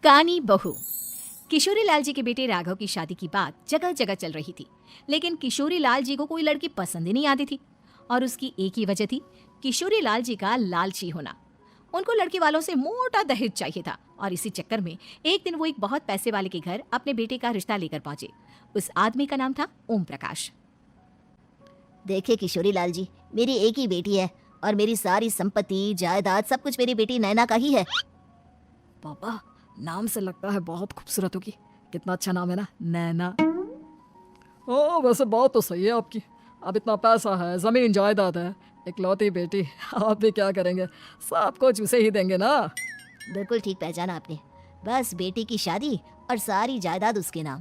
कानी बहू। किशोरी लाल जी के बेटे राघव की शादी की बात जगह जगह चल रही थी, लेकिन किशोरी लाल जी को कोई लड़की पसंद ही नहीं आती थी। और उसकी एक ही वजह थी, किशोरी लाल जी का लालची होना। उनको लड़की वालों से मोटा दहेज चाहिए था और इसी चक्कर में एक दिन वो एक बहुत पैसे वाले के घर अपने बेटे का रिश्ता लेकर पहुंचे। उस आदमी का नाम था ओम प्रकाश। देखिए किशोरी लाल जी, मेरी एक ही बेटी है और मेरी सारी संपत्ति जायदाद सब कुछ मेरी बेटी नैना का ही है। पापा, नाम से लगता है बहुत खूबसूरत होगी। कितना अच्छा नाम है ना, नैना। ओ वैसे बात तो सही है आपकी। अब इतना पैसा है, जमीन जायदाद है, इकलौती बेटी, आप भी क्या करेंगे? सब कुछ उसे ही देंगे ना। बिल्कुल ठीक पहचाना आपने। बस बेटी की शादी और सारी जायदाद उसके नाम।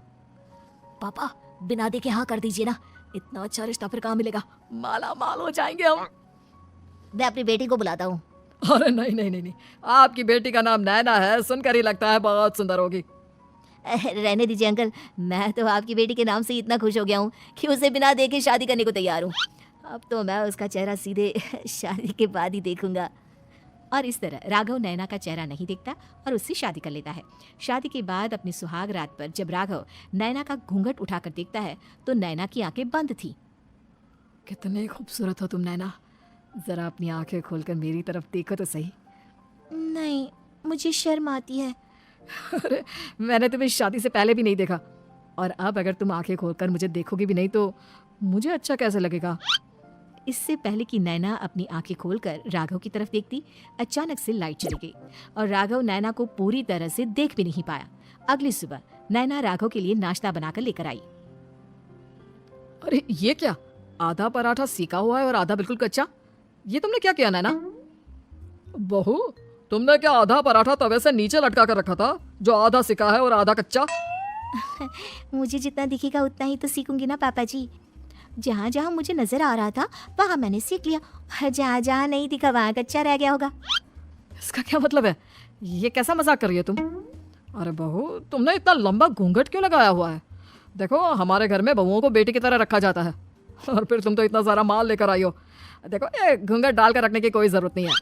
पापा, बिना देखे हाँ कर दीजिए ना। इतना अच्छा रिश्ता फिर कहाँ मिलेगा? माला माल हो जाएंगे हम। मैं अपनी बेटी को बुलाता हूँ। अरे नहीं नहीं नहीं नहीं, आपकी बेटी का नाम नैना है, सुनकर ही लगता है बहुत सुंदर होगी। रहने दीजिए अंकल, मैं तो आपकी बेटी के नाम से इतना खुश हो गया हूँ कि उसे बिना देखे शादी करने को तैयार हूँ। अब तो मैं उसका चेहरा सीधे शादी के बाद ही देखूंगा। और इस तरह राघव नैना का चेहरा नहीं देखता और उससे शादी कर लेता है। शादी के बाद अपनी सुहाग रात पर जब राघव नैना का घूंघट उठाकर देखता है तो नैना की आंखें बंद थी। कितनी खूबसूरत हो तुम नैना, जरा अपनी आंखें खोलकर मेरी तरफ देखो तो सही। नहीं, मुझे शर्म आती है। अरे मैंने तुम्हें शादी से पहले भी नहीं देखा, और अब अगर तुम आंखें खोलकर मुझे देखोगी भी नहीं तो मुझे अच्छा कैसे लगेगा? इससे पहले कि नैना अपनी आंखें खोलकर राघव की तरफ देखती, अचानक से लाइट चली गई और राघव नैना को पूरी तरह से देख भी नहीं पाया। अगली सुबह नैना राघव के लिए नाश्ता बनाकर लेकर आई। अरे ये क्या, आधा पराठा सेका हुआ है और आधा बिल्कुल कच्चा। ये तुमने क्या किया नैना? बहू, तुमने क्या आधा पराठा तवे से नीचे लटका कर रखा था, जो आधा सिका है और आधा कच्चा? मुझे जितना दिखेगा उतना ही तो सीखूंगी ना पापा जी। जहाँ जहाँ मुझे नजर आ रहा था वहाँ मैंने सीख लिया, और जहाँ जहाँ नहीं दिखा वहाँ कच्चा रह गया होगा। इसका क्या मतलब है? ये कैसा मजाक कर रही है तुम? अरे बहू, तुमने इतना लंबा घूंघट क्यों लगाया हुआ है? देखो, हमारे घर में बहुओं को बेटी की तरह रखा जाता है, और फिर तुम तो इतना सारा माल लेकर आई हो। देखो, ये घूंघट डाल कर रखने की कोई जरूरत नहीं है।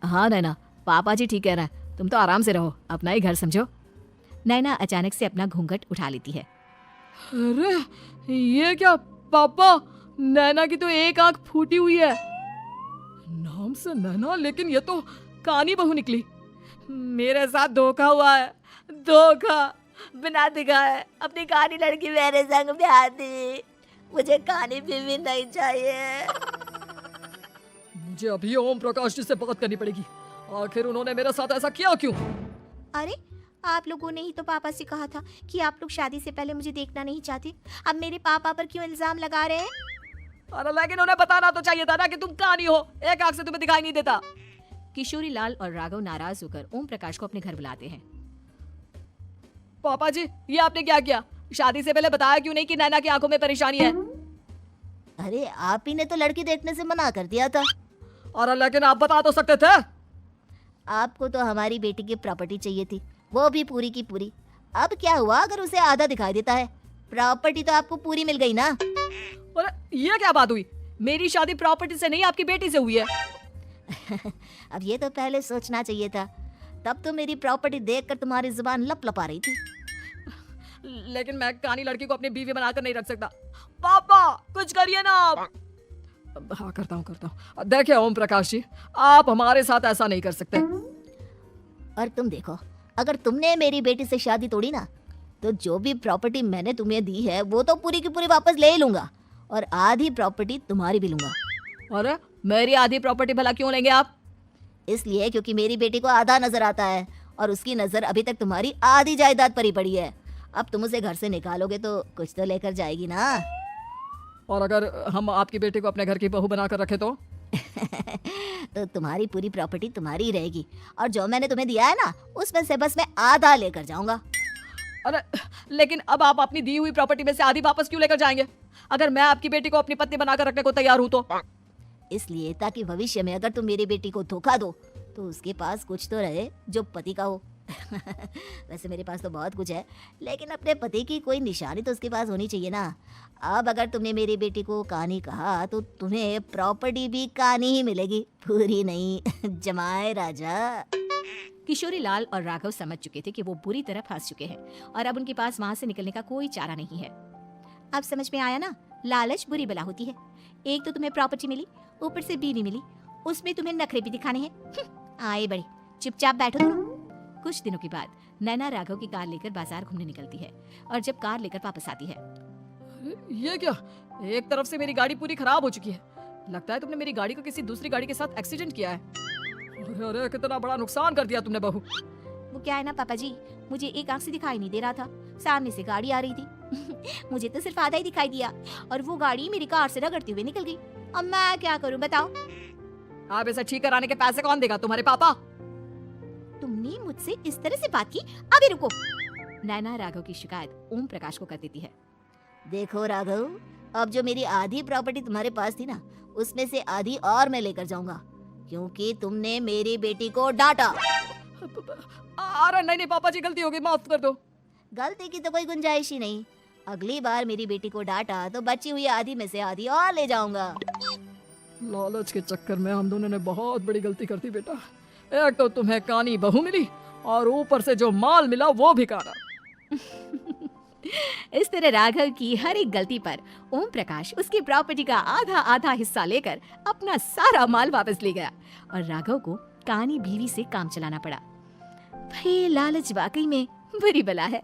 हाँ नैना, पापा जी ठीक कह रहे हैं, तुम तो आराम से रहो, अपना ही घर समझो। नैना अचानक से अपना घूंघट उठा लेती है। अरे ये क्या पापा, नैना की तो एक आंख फूटी हुई है। नाम से नैना, लेकिन ये तो कानी बहू निकली। मेरे साथ धोखा हुआ है, धोखा। बिना दिखाए अपनी कानी लड़की मेरे संग ब्याह दी। मुझे कानी बीवी नहीं चाहिए। मुझे अभी ओम प्रकाश जी से बात करनी पड़ेगी। आखिर उन्होंने मेरे साथ ऐसा किया क्यों? अरे आप लोगों ने ही तो पापा से कहा था कि आप लोग शादी से पहले मुझे देखना नहीं चाहते। अब मेरे पापा पर क्यों इल्जाम लगा रहे हैं? अरे लेकिन उन्हें बताना तो चाहिए था ना कि तुम कानी हो, एक आंख से तुम्हें दिखाई नहीं देता। किशोरी लाल और राघव नाराज होकर ओम प्रकाश को अपने घर बुलाते हैं। पापा जी, ये आपने क्या किया? शादी से पहले बताया क्यों नहीं कि नैना की आंखों में परेशानी है? अरे आप ही ने तो लड़की देखने से मना कर दिया था। अरे लेकिन आप बता तो सकते थे। आपको तो हमारी बेटी की प्रॉपर्टी चाहिए थी, वो भी पूरी की पूरी। अब क्या हुआ अगर उसे आधा दिखाई देता है? प्रॉपर्टी तो आपको पूरी मिल गई ना। अरे ये क्या बात हुई? मेरी शादी प्रॉपर्टी से नहीं, आपकी बेटी से हुई है। अब ये तो पहले सोचना चाहिए था, तब तो मेरी प्रॉपर्टी देखकर तुम्हारी जुबान लप लपा रही थी। लेकिन मैं कानी लड़की को अपनी बीवी बनाकर नहीं रख सकता। पापा कुछ करिए ना आप। हाँ करता हूँ। देखिए ओम प्रकाश जी, आप हमारे साथ ऐसा नहीं कर सकते। और तुम देखो, अगर तुमने मेरी बेटी से शादी तोड़ी ना, तो जो भी प्रॉपर्टी मैंने तुम्हें दी है वो तो पूरी की पूरी वापस ले ही लूंगा, और आधी प्रॉपर्टी तुम्हारी भी लूंगा। अरे मेरी आधी प्रॉपर्टी भला क्यों लेंगे आप? इसलिए क्योंकि मेरी बेटी को आधा नजर आता है और उसकी नजर अभी तक तुम्हारी आधी जायदाद पर ही पड़ी है। अब तुम उसे घर से निकालोगे तो कुछ तो लेकर जाएगी ना। और अगर हम आपकी बेटी को अपने घर की बहू बनाकर रखे तो? तो तुम्हारी पूरी प्रॉपर्टी तुम्हारी ही रहेगी, और जो मैंने तुम्हें दिया है ना, उसमें से बस मैं आधा लेकर जाऊंगा। अरे लेकिन अब आप अपनी दी हुई प्रॉपर्टी में से आधी वापस क्यों लेकर जाएंगे, अगर मैं आपकी बेटी को अपनी पत्नी बनाकर रखने को तैयार हूं तो? इसलिए ताकि भविष्य में अगर तुम मेरी बेटी को धोखा दो तो उसके पास कुछ तो रहे जो पति का हो, वैसे मेरे पास तो बहुत कुछ है, लेकिन अपने पति की कोई निशानी तो उसके पास होनी चाहिए ना। अब अगर तुमने मेरी बेटी को कानी कहा तो तुम्हें प्रॉपर्टी भी कानी ही मिलेगी, पूरी नहीं। जमाए राजा। किशोरी लाल और राघव समझ चुके थे कि वो बुरी तरह फंस चुके हैं और अब उनके पास वहां से निकलने का कोई चारा नहीं है। अब समझ में आया ना, लालच बुरी बला होती है। एक तो तुम्हें प्रॉपर्टी मिली, ऊपर से बीवी मिली, उसमें तुम्हें नखरे भी दिखाने हैं। आए बड़े, चुपचाप बैठो तुम। कुछ दिनों के बाद नैना राघव की कार लेकर बाजार घूमने निकलती है और जब कार लेकर वापस आती है, अरे, ये क्या? एक तरफ से मेरी गाड़ी पूरी खराब हो चुकी है। लगता है तुमने मेरी गाड़ी को किसी दूसरी गाड़ी के साथ एक्सीडेंट किया है। अरे अरे, कितना बड़ा नुकसान कर दिया तुमने बहू। वो क्या है ना पापा जी, मुझे एक आंख से दिखाई नहीं दे रहा था, सामने से गाड़ी आ रही थी। मुझे तो सिर्फ आधा ही दिखाई दिया और वो गाड़ी मेरी कार से रगड़ते हुए निकल गई। अब मैं क्या करूं बताओ? आप इसे ठीक कराने के पैसे कौन देगा? तुम्हारे पापा। तुमने मुझसे इस तरह से बात की? अभी रुको। नैना राघव की शिकायत ओम प्रकाश को कर देती है। देखो राघव, अब जो मेरी आधी प्रॉपर्टी तुम्हारे पास थी ना, उसमें से आधी और मैं लेकर जाऊंगा, क्योंकि तुमने मेरी बेटी को डांटा। अरे नहीं पापा जी, गलती हो गई, माफ कर दो। गलती की तो कोई गुंजाइश ही नहीं। अगली बार मेरी बेटी को डांटा तो बची हुई आधी में से आधी और ले जाऊंगा। लालच के चक्कर में हम दोनों ने बहुत बड़ी गलती कर दी बेटा। एक तो तुम्हें कानी बहू मिली और ऊपर से जो माल मिला वो भी काना। इस तरह राघव की हर एक गलती पर ओम प्रकाश उसकी प्रॉपर्टी का आधा आधा हिस्सा लेकर अपना सारा माल वापस ले गया और राघव को कानी बीवी से काम चलाना पड़ा। भाई लालच वाकई में बुरी बला है।